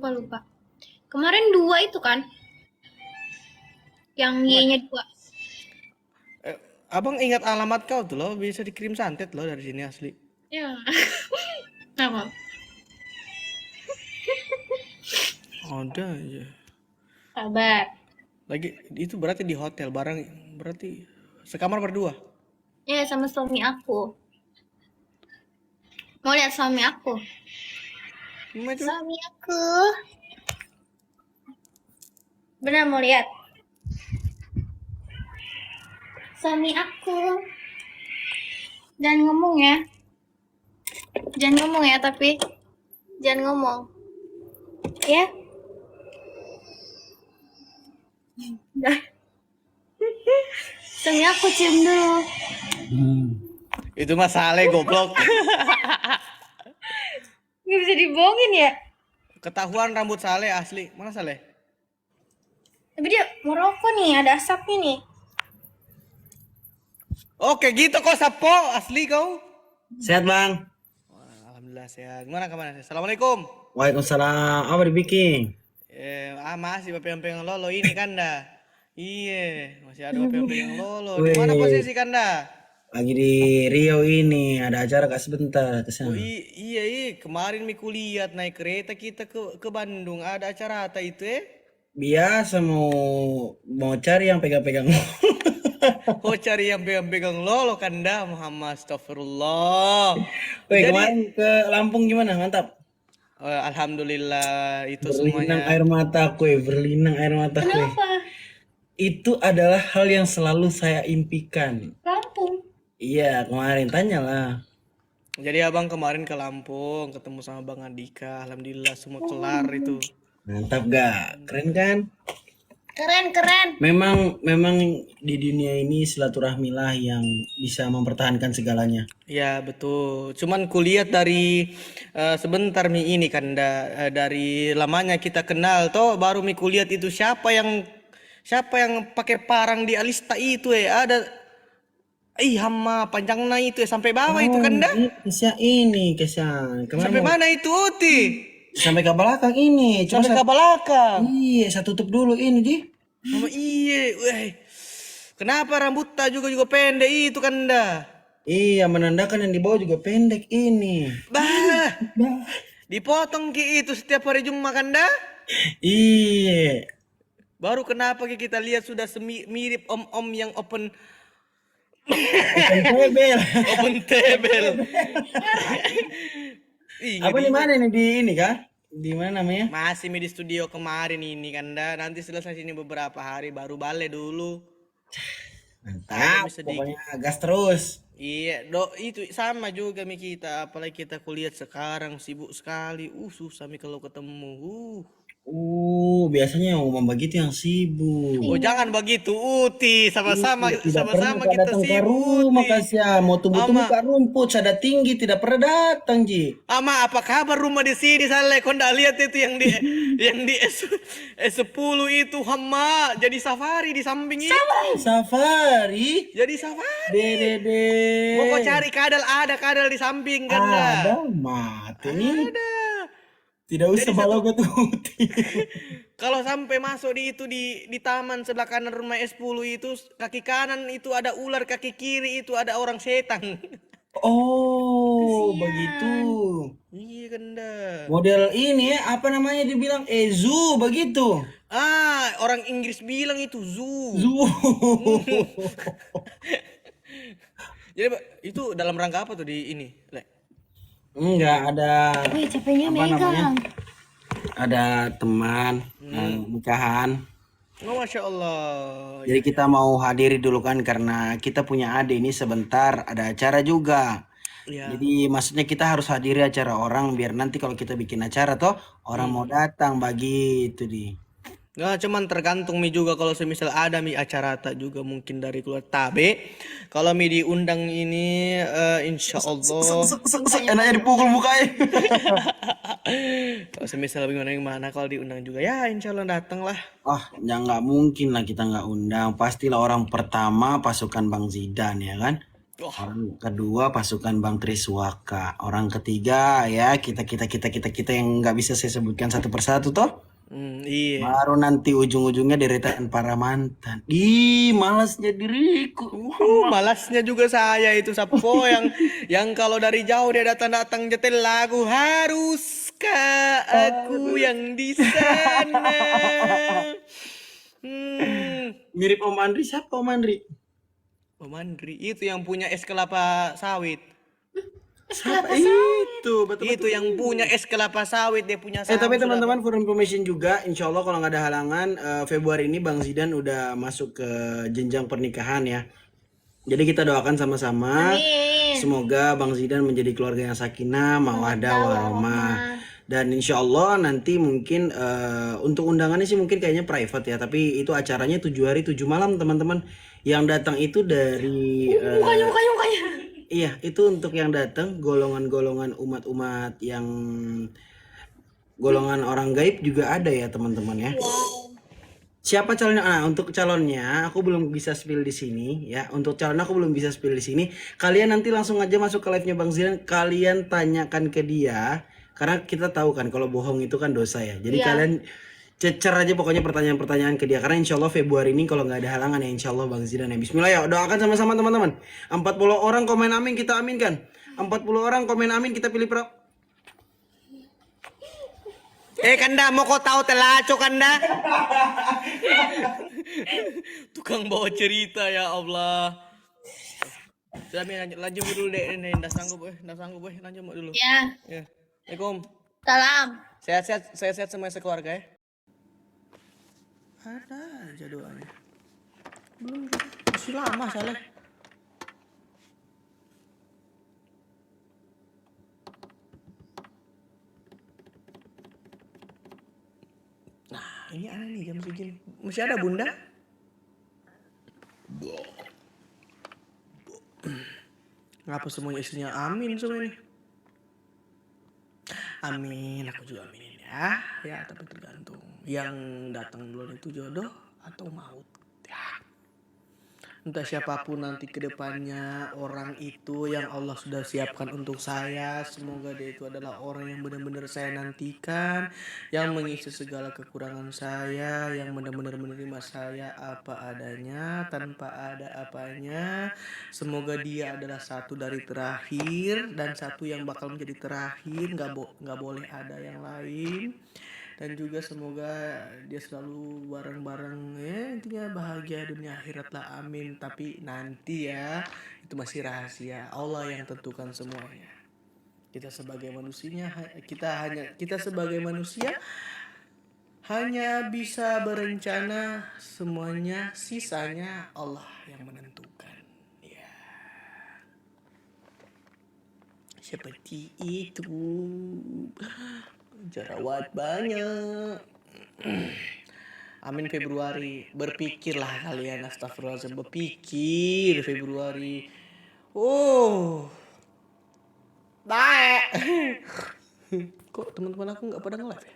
Lupa. Kemarin 2 itu kan? Yang Y-nya 2. Abang ingat alamat kau tuh loh, bisa dikirim santet loh dari sini asli. Ya. Apa? Ada aja. Sabar. Lagi itu berarti di hotel barang berarti sekamar berdua. Ya, sama suami aku. Mau lihat suami aku? Maju. Suami aku. Benar mau lihat? Suami aku. Jangan ngomong ya. Jangan ngomong ya, tapi jangan ngomong. Ya? Dah. Suami aku cium dulu. Itu mah Saleh goblok. Nggak bisa dibohongin ya? Ketahuan rambut Saleh asli. Mana Saleh? Tapi dia mau rokok nih, ada asapnya nih. Oke gitu kok Sapo asli kau. Sehat bang. Alhamdulillah sehat. Gimana kemana? Assalamualaikum. Waalaikumsalam. Apa dibikin? Masih bapak yang lolo ini Kanda. Iya, masih ada bapak yang lolo. Di Wih, mana posisi Kanda? lagi di Riau ini ada acara kak sebentar ke Oh sana. iya, kemarin Miku lihat naik kereta kita ke Bandung ada acara apa itu Biasa mau cari yang pegang-pegang. Oh cari yang pegang-pegang lolo Kanda Muhammad Astagfirullah. Wih, Jadi kemarin ke Lampung gimana? Mantap. alhamdulillah itu Berlinang semuanya. air mataku, berlinang air mataku. Kenapa? Itu adalah hal yang selalu saya impikan. Lampung. Iya, kemarin tanyalah. Jadi abang kemarin ke Lampung ketemu sama Bang Andika. Alhamdulillah semua kelar itu. Mantap gak? Keren kan? Keren. Memang di dunia ini silaturahmilah yang bisa mempertahankan segalanya. Ya betul. Cuman kulihat dari sebentar mi ini Kanda dari lamanya kita kenal toh baru mi kulihat itu siapa yang pakai parang di Alista itu ada hama panjangnya itu sampai bawah itu Kanda. Kesya kemana Sampai mau? mana itu Uti? Sampai ke belakang ini. Coba Sampai ke belakang. iya, saya tutup dulu ini di. Mama iya, weh. Kenapa rambutnya juga pendek itu Kanda? Iya, menandakan yang di bawah juga pendek ini. Bah, Bah. dipotong ki itu setiap hari Jumat Kanda? Iya. Baru kenapa ki kita lihat sudah mirip om-om yang open Tebel. open table. Ih, Apa di mana nih di ini kah? Di mana namanya? masih di studio kemarin ini Kanda. Nanti selesai sini beberapa hari baru balik dulu. Mantap. Bisa Pokoknya gas terus. Iya, itu sama juga mi kita. Apalagi kita kulihat sekarang sibuk sekali. Susah mi kalau ketemu. Biasanya yang ngomong begitu yang sibuk. Oh, jangan begitu, Uti. Sama-sama Tidak pernah sama-sama Kak kita datang ke sibuk, rumah Uti. Kasya. Mau tumbuh-tumbuh Ama, Kak rumput, sada tinggi tidak pernah datang Ji. apa kabar rumah di sini, Saleh? Kau ndak lihat itu yang di S10 itu, Hama. Jadi safari di samping itu. Safari. Jadi safari. Dede. Mau kau cari ada kadal di samping kan dah. Ada mati nih. Ada. Tidak usah balau ketuti. Kalau sampai masuk di itu di taman sebelah kanan rumah S10 itu kaki kanan itu ada ular, kaki kiri itu ada orang setan. Oh, Kasihan. begitu. Iya kan dah. Model ini ya, apa namanya dibilang zoo begitu. Orang Inggris bilang itu zoo. Zoo. Jadi itu dalam rangka apa tuh di ini, Le? Enggak ada Wih, capeknya apa namanya? megang. Ada teman nikahan. Oh, Masya Allah. Jadi kita mau hadiri dulu kan karena kita punya adik ini sebentar ada acara juga. Ya. Jadi maksudnya kita harus hadiri acara orang biar nanti kalau kita bikin acara toh orang mau datang bagi itu di. Nah, cuman tergantung mi juga kalau semisal ada mi acara tak juga mungkin dari keluar tabe. Kalau mi diundang ini insya Allah. Enaknya dipukul mukanya. Kalau semisal gimana kalau diundang juga ya insya Allah datang lah. Ya nggak mungkin lah kita nggak undang. Pastilah orang pertama pasukan Bang Zidan ya kan. Wah, Orang kedua pasukan Bang Triswaka. Orang ketiga ya kita yang nggak bisa saya sebutkan satu persatu toh. iya. Baru nanti ujung-ujungnya deretan para mantan. Malasnya diriku. Malasnya juga saya itu Sapo yang kalau dari jauh dia datang-datang nyetel lagu haruskah aku Aduh. yang di sana. Hmm. Mirip Om Andri, siapa Om Andri? Oh, Mandri itu yang punya es kelapa sawit. Es Siapa kelapa sawit. itu? Itu Betul-betul. yang punya es kelapa sawit, dia punya Tapi saham sudah teman-teman kok. for information juga, insya Allah kalau nggak ada halangan, Februari ini Bang Zidan udah masuk ke jenjang pernikahan ya. Jadi kita doakan sama-sama, Amin. semoga Bang Zidan menjadi keluarga yang sakinah, mawaddah, Mawaddah warahmah. warahmah. Dan insya Allah nanti mungkin untuk undangannya sih mungkin kayaknya private ya, tapi itu acaranya 7 hari 7 malam teman-teman. Yang datang itu dari Mukanya. iya, itu untuk yang datang golongan-golongan umat-umat yang golongan orang gaib juga ada ya teman-teman ya. Siapa calonnya? Untuk calonnya aku belum bisa spill di sini ya. Untuk calon aku belum bisa spill di sini. Kalian nanti langsung aja masuk ke live-nya Bang Zidan. Kalian tanyakan ke dia karena kita tahu kan kalau bohong itu kan dosa ya. Jadi Iya. kalian cecer aja pokoknya pertanyaan-pertanyaan ke dia karena insya Allah Februari ini kalau nggak ada halangan ya insya Allah Bang Zidan ya. Bismillah ya doakan sama-sama teman-teman. 40 orang komen amin kita aminkan. 40 orang komen amin kita pilih Kanda mau kau tahu telaco Kanda? Tukang bawa cerita ya Allah. Sudah Mi, lanjut dulu deh, ini nggak sanggup lanjut dulu. Ya. Ya. Assalamualaikum. Salam. Sehat-sehat semuanya sekeluarga ya. Ada aja doanya. Belum, masih lama Saleh. Nah, ini aneh nih jam segini. Masih ada Bunda? Ngapa semuanya istrinya amin semua ini? Amin, aku juga aminin ya. Ya, tapi tergantung. Yang datang duluan itu jodoh atau maut. Ya. Entah siapapun nanti ke depannya orang itu yang Allah sudah siapkan untuk saya. Semoga dia itu adalah orang yang benar-benar saya nantikan, yang mengisi segala kekurangan saya, yang benar-benar menerima saya apa adanya, tanpa ada apanya. Semoga dia adalah satu dari terakhir dan satu yang bakal menjadi terakhir, nggak boleh ada yang lain. Dan juga semoga dia selalu bareng-bareng ya, intinya bahagia dunia akhirat lah, amin. Tapi nanti ya itu masih rahasia, Allah yang tentukan semuanya. Kita sebagai manusia hanya bisa berencana, semuanya sisanya Allah yang menentukan. Ya, seperti itu. Jerawat banyak. Amin Februari. Berpikirlah kalian, astagfirullahaladzim. Berpikir Februari. Oh, baik. Kok teman-teman aku nggak pada nge-live ya?